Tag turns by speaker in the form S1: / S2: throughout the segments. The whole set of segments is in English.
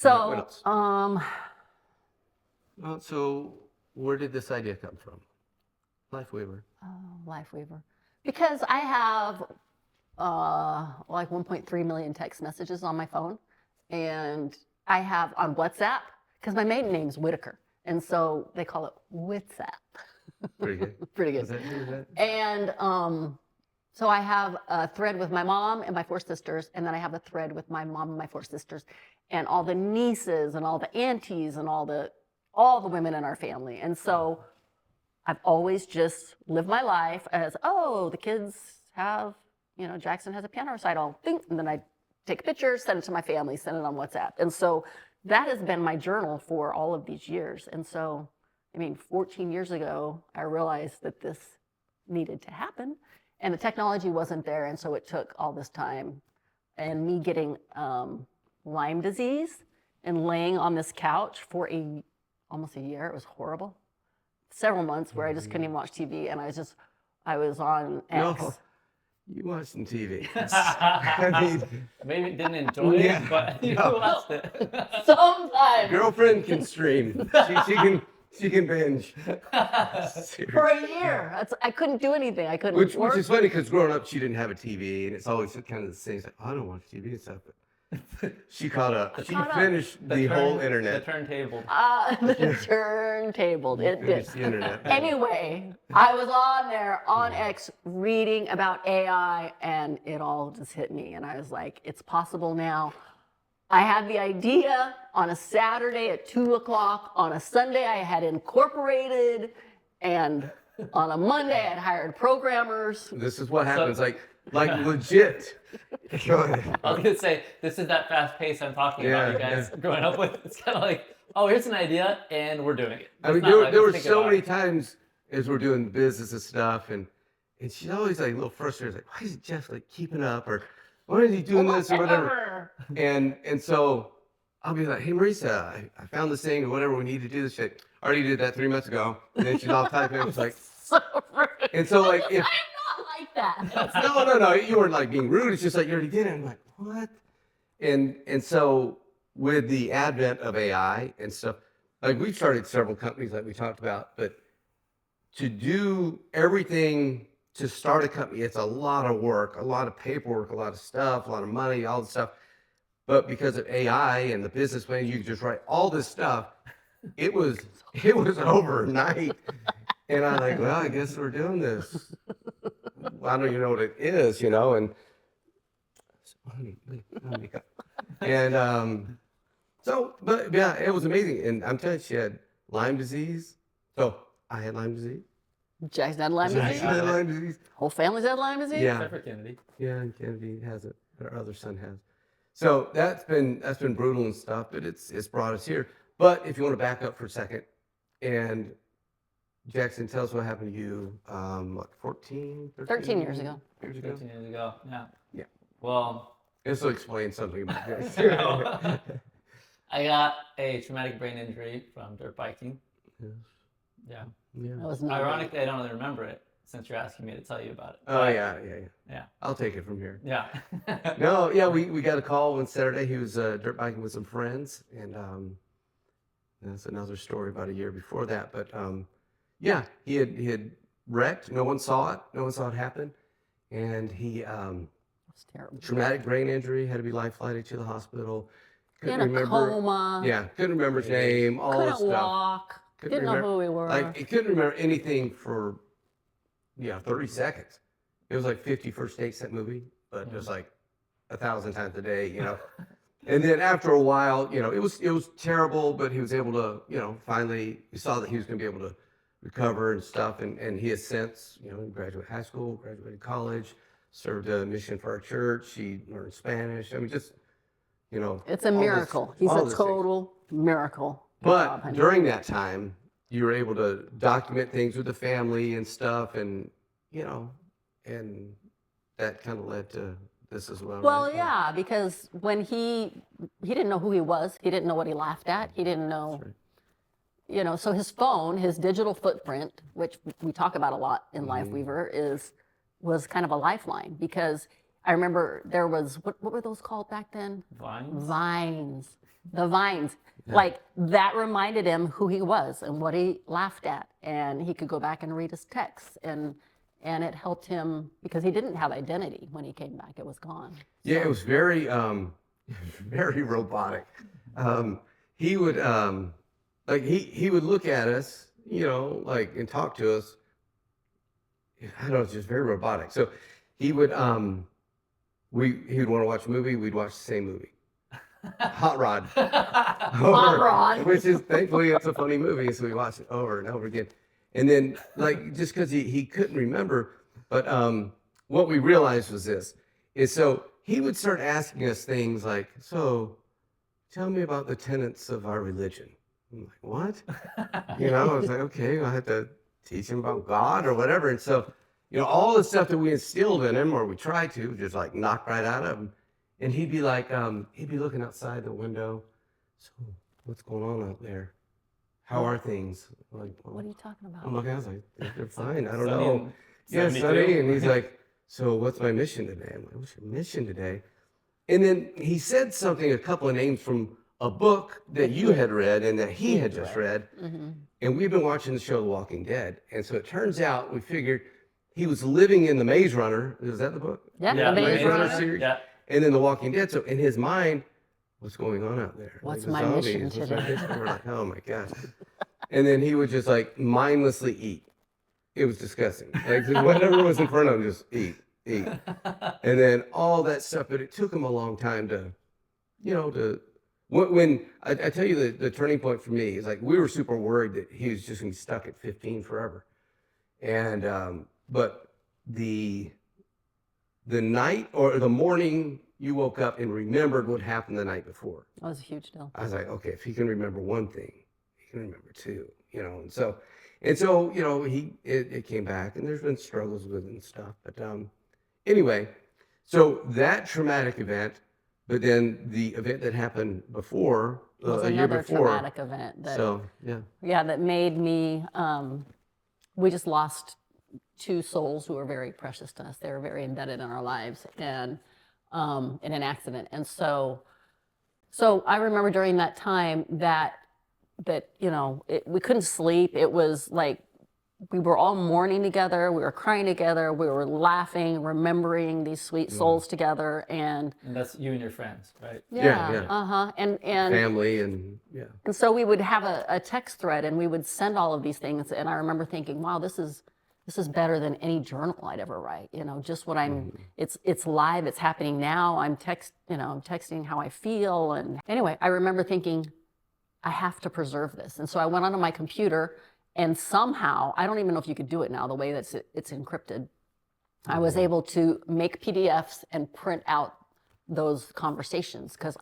S1: What
S2: So,
S1: else? So where did this idea come from? Life Weaver.
S2: Life Weaver. Because I have like 1.3 million text messages on my phone. And I have on WhatsApp, because my maiden name's Whitaker. And so they call it WhatsApp.
S1: Pretty good.
S2: Pretty good.
S1: Was that?
S2: And so I have a thread with my mom and my 4 sisters, and then I have a thread with my mom and my 4 sisters, and all the nieces and all the aunties and all the women in our family. And so I've always just lived my life as, oh, the kids have, Jackson has a piano recital, and then I take a picture, send it to my family, send it on WhatsApp. And so that has been my journal for all of these years. And so, 14 years ago, I realized that this needed to happen. And the technology wasn't there, and so it took all this time. And me getting Lyme disease and laying on this couch for almost a year, it was horrible. Several months where I just couldn't even watch TV, and I was on X.
S1: No, you watched some TV.
S3: Maybe didn't enjoy it, but you watched it.
S2: Sometimes.
S1: Girlfriend can stream. She can binge.
S2: For a year. I couldn't do anything. I couldn't
S1: Which
S2: work.
S1: is funny because growing up, she didn't have a TV, and it's always kind of the same. It's like, I don't watch TV and stuff. But she caught up. She finished the whole internet.
S3: The turntable.
S2: The turntable. It did.
S1: The internet.
S2: Anyway, I was on there on X reading about AI, and it all just hit me. And I was like, it's possible now. I had the idea on a Saturday at 2:00. On a Sunday, I had incorporated, and on a Monday, I had hired programmers.
S1: This is what happens, like legit. Go ahead.
S3: I was gonna say, this is that fast pace I'm talking about. You guys growing up with. It's kind of like, oh, here's an idea, and we're doing it.
S1: I mean, there were so many times as we're doing business and stuff, and she's always like a little frustrated, like, why is Jeff like keeping up, or why is he doing this or whatever? And so I'll be like, hey, Marisa, I found this thing or whatever, we need to do this shit. I already did that 3 months ago. And then she's all typing, it's like,
S2: So rude.
S1: and so like, if,
S2: I'm not like that.
S1: no, you weren't like being rude. It's just like, you already did it. I'm like, what? And so with the advent of AI and stuff, like we've started several companies like we talked about, but to do everything to start a company, it's a lot of work, a lot of paperwork, a lot of stuff, a lot of money, all the stuff. But because of AI and the business plan, you could just write all this stuff. It was overnight. And I'm like, well, I guess we're doing this. I don't even know what it is, and so, but yeah, it was amazing. And I'm telling you, she had Lyme disease. So I had Lyme disease.
S2: Jackson had Lyme disease.
S1: Jackson had Lyme disease.
S2: Whole family's had Lyme disease?
S1: Yeah.
S3: Except for Kennedy.
S1: Yeah, and Kennedy has it. Our other son has. So that's been brutal and stuff, but it's brought us here. But if you want to back up for a second, and Jackson, tell us what happened to you, 14,
S2: 13 years ago.
S3: 13 years ago, yeah.
S1: Yeah.
S3: Well,
S1: this will explain something about this.
S3: I got a traumatic brain injury from dirt biking.
S1: Yes.
S3: Yeah.
S1: Yeah.
S2: That was not
S3: Ironically, I don't really remember it since you're asking me to tell you about it.
S1: Oh, yeah.
S3: Yeah.
S1: I'll take it from here.
S3: Yeah.
S1: No, yeah, we got a call one Saturday. He was dirt biking with some friends, and that's another story about a year before that. But yeah, he had wrecked. No one saw it. No one saw it happen, and he
S2: It's terrible.
S1: traumatic brain injury, had to be life flighted to the hospital.
S2: In a coma.
S1: Yeah, couldn't remember his name. All this
S2: Couldn't
S1: stuff.
S2: walk.
S1: Couldn't
S2: Didn't know
S1: remember-
S2: who we were.
S1: Like he couldn't remember anything for 30 seconds. It was like 50 First Dates, that movie, but just like 1,000 times a day, And then after a while, it was terrible, but he was able to, finally, we saw that he was going to be able to recover and stuff. And he has since, he graduated high school, graduated college, served a mission for our church. He learned Spanish. I mean, just,
S2: It's a miracle. He's a total miracle. Good job,
S1: But
S2: honey.
S1: during that time, you were able to document things with the family and stuff, and and that kind of led to this as well.
S2: Well,
S1: right?
S2: yeah, because when he didn't know who he was, he didn't know what he laughed at, he didn't know, so his phone, his digital footprint, which we talk about a lot in Life Weaver, was kind of a lifeline, because I remember there was, what were those called back then?
S3: Vines?
S2: Vines. the vines. Like that reminded him who he was and what he laughed at, and he could go back and read his texts, and it helped him because he didn't have identity when he came back. It was gone.
S1: Yeah, it was very, very robotic. He would, like, he would look at us, you know, like, and talk to us. I don't know, it's just very robotic. So he would, he would want to watch a movie. We'd watch the same movie. Hot Rod.
S2: Hot Rod.
S1: Which is, thankfully, it's a funny movie, so we watched it over and over again. And then, like, just because he couldn't remember, but what we realized was this, is so he would start asking us things like, so tell me about the tenets of our religion. I'm like, what? You know, I was like, okay, I had to teach him about God or whatever. And so, you know, all the stuff that we instilled in him, or we tried to, just like knock right out of him. And he'd be like, he'd be looking outside the window. So what's going on out there? How are things? Like, well,
S2: What are you talking about?
S1: I'm looking, I was like, they're fine. I don't
S3: Sunny
S1: know.
S3: and
S1: Yeah,
S3: 72.
S1: Sonny. And he's like, so what's my mission today? I'm like, what's your mission today? And then he said something, a couple of names from a book that you had read and that he had just read. And we've been watching the show The Walking Dead. And so it turns out we figured he was living in the Maze Runner. Is that the book?
S2: Yeah,
S3: Yeah,
S2: the
S1: Maze
S2: Maze
S1: Runner
S2: Runner.
S1: series.
S3: Yeah.
S1: And then The Walking Dead. So in his mind, what's going on out there?
S2: What's
S1: the
S2: my
S1: zombies,
S2: mission
S1: what's my
S2: today?
S1: mission? We're like, oh my gosh. And then he would just like mindlessly eat. It was disgusting. Like just whatever was in front of him, just eat. And then all that stuff, but it took him a long time to, you know, when I tell you the turning point for me is like we were super worried that he was just gonna be stuck at 15 forever. And but the night or the morning you woke up and remembered what happened the night before.
S2: That was a huge deal.
S1: I was like, okay, if he can remember one thing, he can remember two, you know. And so, you know, it came back, and there's been struggles with it and stuff. But anyway, so that traumatic event, but then the event that happened before,
S2: It was
S1: a year
S2: another
S1: before.
S2: traumatic event that
S1: So yeah,
S2: that made me we just lost two souls who were very precious to us. They were very embedded in our lives, and in an accident. And so I remember during that time that you know, we couldn't sleep. It was like we were all mourning together, we were crying together, we were laughing, remembering these sweet souls together. And
S3: that's you and your friends, right?
S1: Yeah.
S2: And
S1: family and yeah.
S2: and so we would have a text thread, and we would send all of these things. And I remember thinking, wow, this is better than any journal I'd ever write. You know, just what it's live, it's happening now. I'm texting how I feel. And anyway, I remember thinking, I have to preserve this. And so I went onto my computer, and somehow, I don't even know if you could do it now, the way that it's encrypted. I was able to make PDFs and print out those conversations, because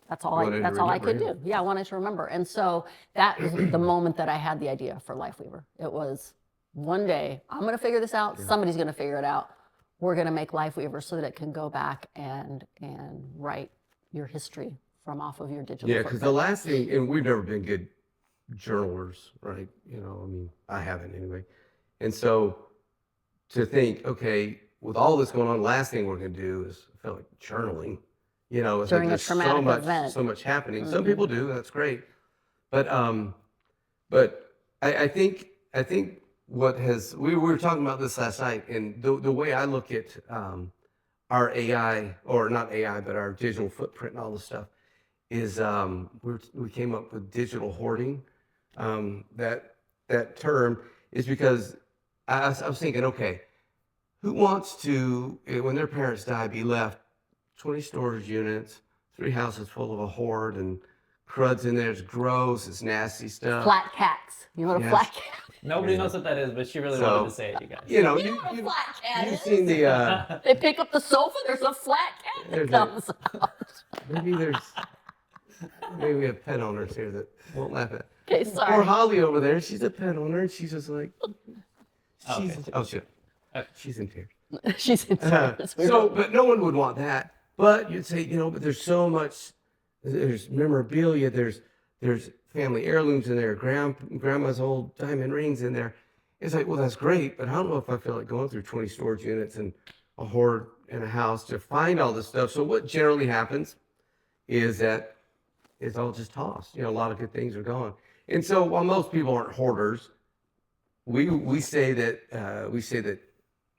S2: that's all I could do. Yeah, I wanted to remember. And so that was the moment that I had the idea for Lifeweaver. It was, one day, I'm going to figure this out. Somebody's going to figure it out. We're going to make Lifeweaver so that it can go back and write your history from off of your digital
S1: Yeah, because the
S2: footprint.
S1: last thing, and we've never been good journalers, right? You know, I mean, I haven't anyway. And so to think, okay, with all this going on, last thing we're going to do is, I feel like journaling. You know, it's
S2: During a
S1: like there's
S2: traumatic event.
S1: so much happening. Some people do, that's great. But I think we were talking about this last night, and the way I look at our AI, or not AI, but our digital footprint and all this stuff, is we came up with digital hoarding. That term is because I was thinking, okay, who wants to, when their parents die, be left 20 storage units, 3 houses full of a hoard, and crud's in there, it's gross, it's nasty stuff.
S2: Flat cats. You know what a
S1: Yes.
S2: flat cat?
S3: Nobody knows what that is, but she really wanted to say it, you guys.
S1: You know,
S2: You know what a flat cat
S1: you've
S2: is?
S1: seen the,
S2: They pick up the sofa, there's a flat cat that
S1: There's a-
S2: comes out.
S1: maybe we have pet owners here that won't laugh at.
S2: Okay,
S1: Or
S2: sorry.
S1: Holly over there, she's a pet owner, and she's just like,
S3: Okay.
S1: shit, she's in tears.
S2: She's in tears.
S1: So, but no one would want that. But you'd say, you know, but there's so much. There's memorabilia. There's family heirlooms in there. Grandma's old diamond rings in there. It's like, well, that's great, but I don't know if I feel like going through 20 storage units and a hoard in a house to find all this stuff. So what generally happens is that it's all just tossed. A lot of good things are gone. And so while most people aren't hoarders, we say that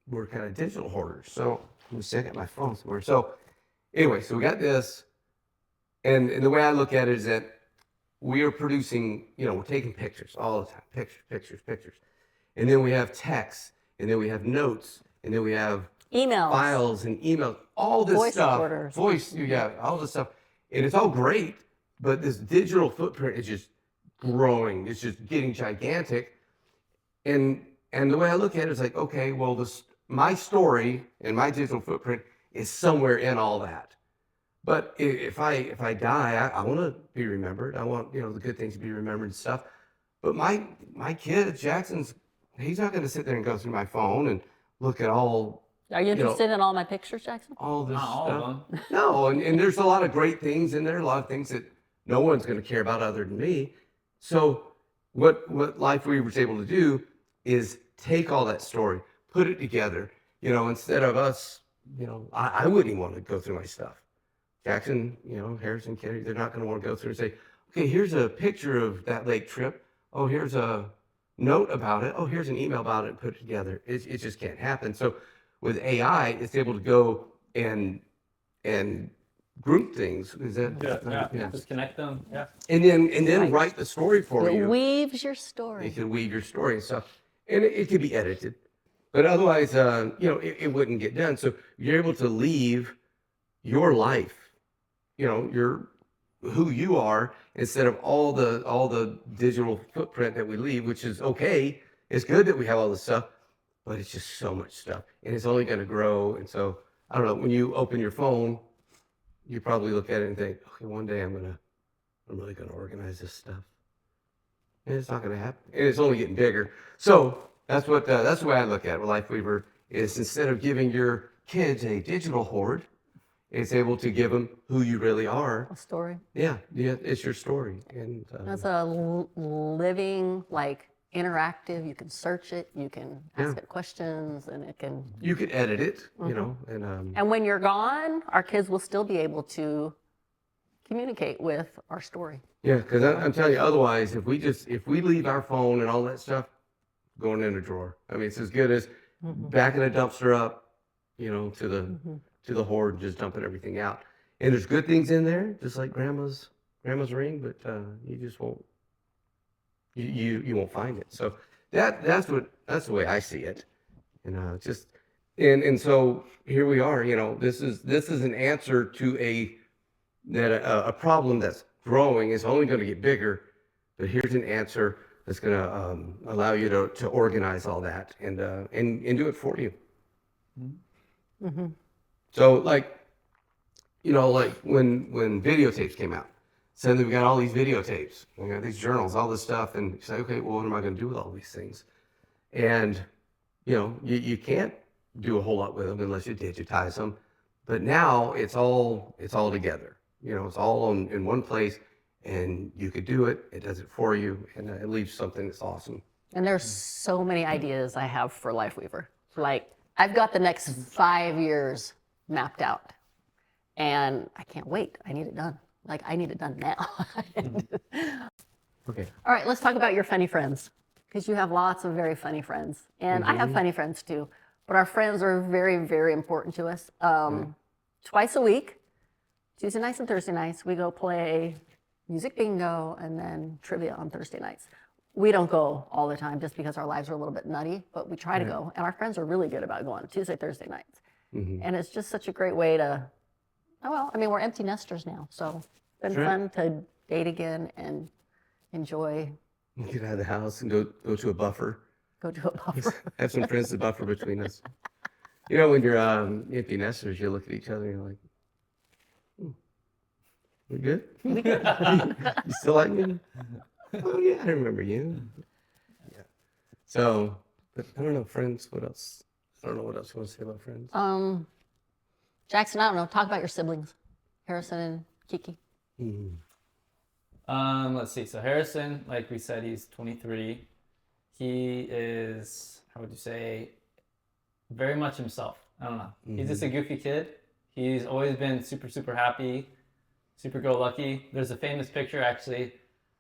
S1: we're kind of digital hoarders. So let me check at my phone somewhere. So anyway, so we got this, and the way I look at it is that we are producing, we're taking pictures all the time, pictures, and then we have texts, and then we have notes, and then we have
S2: Emails.
S1: files and emails, all this
S2: Voice
S1: stuff,
S2: recorders.
S1: all this stuff, and it's all great, but this digital footprint is just growing. It's just getting gigantic, and the way I look at it is like, okay, well, my story and my digital footprint is somewhere in all that. But if I die, I want to be remembered. I want the good things to be remembered and stuff. But my kid Jackson's, he's not going to sit there and go through my phone and look at all.
S2: Are you interested in all my pictures, Jackson?
S1: All this
S3: Not all
S1: stuff.
S3: of them.
S1: No, and there's a lot of great things in there. A lot of things that no one's going to care about other than me. So what Life Weaver's able to do is take all that story, put it together. Instead of us, I wouldn't even want to go through my stuff. Jackson, Harrison, Kennedy, they're not going to want to go through and say, okay, here's a picture of that lake trip. Oh, here's a note about it. Oh, here's an email about it, and put it together. It just can't happen. So with AI, it's able to go and group things. Is that?
S3: Yeah. Just connect them. Yeah.
S1: And then write the story for you.
S2: It weaves your story.
S1: It can weave your story and stuff, and it can be edited, but otherwise, it wouldn't get done. So you're able to leave your life, your who you are, instead of all the digital footprint that we leave, which is okay. It's good that we have all this stuff, but it's just so much stuff, and it's only going to grow. And so I don't know. When you open your phone, you probably look at it and think, okay, one day I'm really gonna organize this stuff. And it's not going to happen. And it's only getting bigger. So that's the way I look at it. With Life Weaver is, instead of giving your kids a digital hoard, it's able to give them who you really are.
S2: A story.
S1: Yeah, it's your story. And
S2: That's a living, interactive. You can search it. You can ask it questions, and it can.
S1: You could edit it,
S2: And when you're gone, our kids will still be able to communicate with our story.
S1: Yeah, because I'm telling you, otherwise, if we leave our phone and all that stuff going in a drawer, I mean, it's as good as backing a dumpster up, to the hoard and just dumping everything out. And there's good things in there, just like grandma's ring, but you just won't. You won't find it. So that's the way I see it. And so here we are. This is an answer to a problem that's growing. It's only going to get bigger, but here's an answer that's going to allow you to organize all that and do it for you.
S2: Mm-hmm.
S1: So like when videotapes came out, suddenly we got all these videotapes, we got these journals, all this stuff, and you say, okay, well, what am I going to do with all these things? And you can't do a whole lot with them unless you digitize them. But now it's all together. It's all in one place, and you could do it. It does it for you, and it leaves something that's awesome.
S2: And there's so many ideas I have for Life Weaver. I've got the next 5 years mapped out, and I can't wait. I need it done. I need it done now.
S1: Okay.
S2: All right, let's talk about your funny friends, because you have lots of very funny friends, and I have funny friends too. But our friends are very, very important to us. Twice a week, Tuesday nights and Thursday nights, we go play music bingo and then trivia on Thursday nights. We don't go all the time just because our lives are a little bit nutty, but we try to go. And our friends are really good about going Tuesday, Thursday nights. And it's just such a great way to, we're empty nesters now. So it's been fun to date again and enjoy.
S1: Get out of the house and go to a buffer.
S2: Go to a buffer.
S1: Have some friends to buffer between us. When you're empty nesters, you look at each other and you're like, we good?
S2: We good.
S1: You still like me? Oh yeah, I remember you. Yeah. So, but I don't know, friends. What else? I don't know what else you want to say about friends.
S2: Jackson, I don't know. Talk about your siblings, Harrison and Kiki.
S3: Let's see. So Harrison, like we said, he's 23. He is, how would you say, very much himself. I don't know. He's just a goofy kid. He's always been super, super happy, super-go-lucky. There's a famous picture, actually,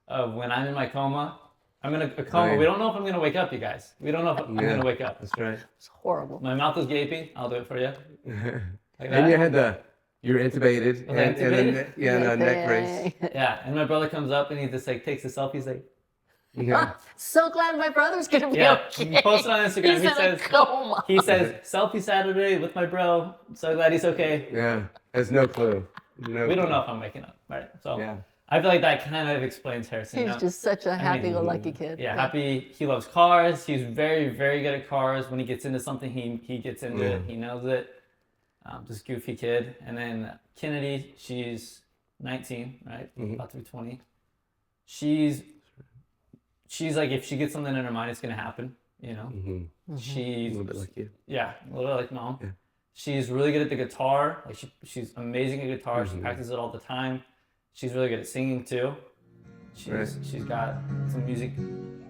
S3: of when I'm in my coma. I'm in a coma.
S1: Right.
S3: We don't know if I'm going to wake up, you guys. We don't know if I'm going to wake up.
S1: That's right.
S2: It's horrible.
S3: My mouth is gaping. I'll do it for you. Like
S1: And you
S3: that.
S1: had you're intubated.
S3: Was I
S1: and
S3: intubated?
S1: then, a neck brace.
S3: Yeah, and my brother comes up and he just like takes a selfie. He's like,
S1: Yeah.
S2: So glad my brother's gonna be
S3: yeah,
S2: okay.
S3: he posted on Instagram.
S2: He's
S3: He
S2: in
S3: says,
S2: a coma.
S3: he says, selfie Saturday with my bro. So glad he's okay.
S1: Yeah. Has no clue. No
S3: We don't
S1: clue.
S3: know if I'm waking up, right? So
S1: Yeah.
S3: I feel like that kind of explains Harrison.
S2: He's
S3: you know?
S2: just such a
S3: mean,
S2: happy-go-lucky kid.
S3: Yeah, happy. He loves cars. He's very, very good at cars. When he gets into something, he gets into it. He knows it. Just goofy kid. And then Kennedy, she's 19, right? About to be 20. She's like, if she gets something in her mind, it's gonna happen. You know. She's
S1: A little bit like you.
S3: yeah, a little bit like mom.
S1: Yeah.
S3: She's really good at the guitar. Like she's amazing at guitar. She practices it all the time. She's really good at singing too. She's got some music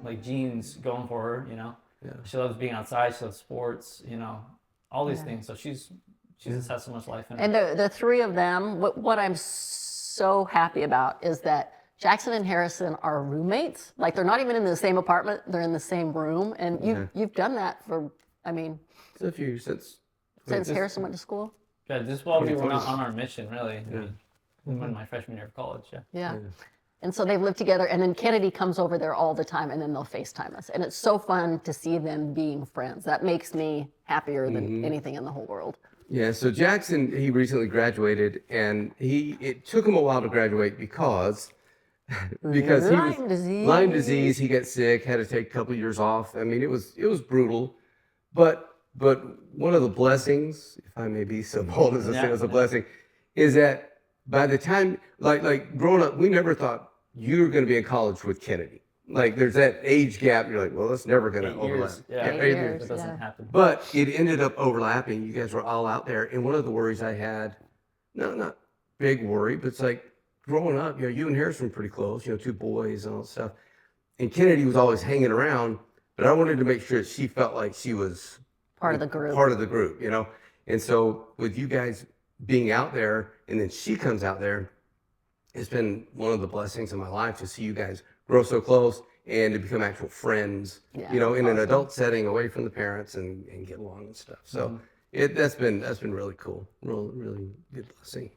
S3: like genes going for her, you know.
S1: Yeah.
S3: She loves being outside. She loves sports, you know, all these things. So she just has so much life in her.
S2: And the three of them, what I'm so happy about is that Jackson and Harrison are roommates. Like they're not even in the same apartment; they're in the same room. And you've done that for, I mean,
S1: It's a few since
S2: Harrison went to school.
S3: Yeah, just while we were on our mission, really.
S1: Yeah.
S3: I mean, in my freshman year of college, yeah.
S2: Yeah. And so they've lived together, and then Kennedy comes over there all the time, and then they'll FaceTime us. And it's so fun to see them being friends. That makes me happier than anything in the whole world.
S1: Yeah, so Jackson, he recently graduated, and it took him a while to graduate because he was
S2: Lyme disease.
S1: Lyme disease. He got sick, had to take a couple of years off. I mean, it was brutal, but one of the blessings, if I may be so bold as to say it was a blessing, is that by the time like growing up, we never thought you were going to be in college with Kennedy. Like there's that age gap. You're like, well, that's never going to
S3: 8
S1: overlap.
S3: years. Yeah,
S2: 8
S1: 8
S2: years.
S3: It doesn't happen.
S1: But it ended up overlapping. You guys were all out there. And one of the worries I had, no, not big worry, but it's like growing up, you know, you and Harrison were pretty close, you know, two boys and all that stuff. And Kennedy was always hanging around, but I wanted to make sure that she felt like she was
S2: Part of the group.
S1: Part of the group, you know? And so with you guys being out there and then she comes out there, it's been one of the blessings of my life to see you guys grow so close and to become actual friends, you know, in an adult setting away from the parents and get along and stuff. So that's been really cool. Really good blessing.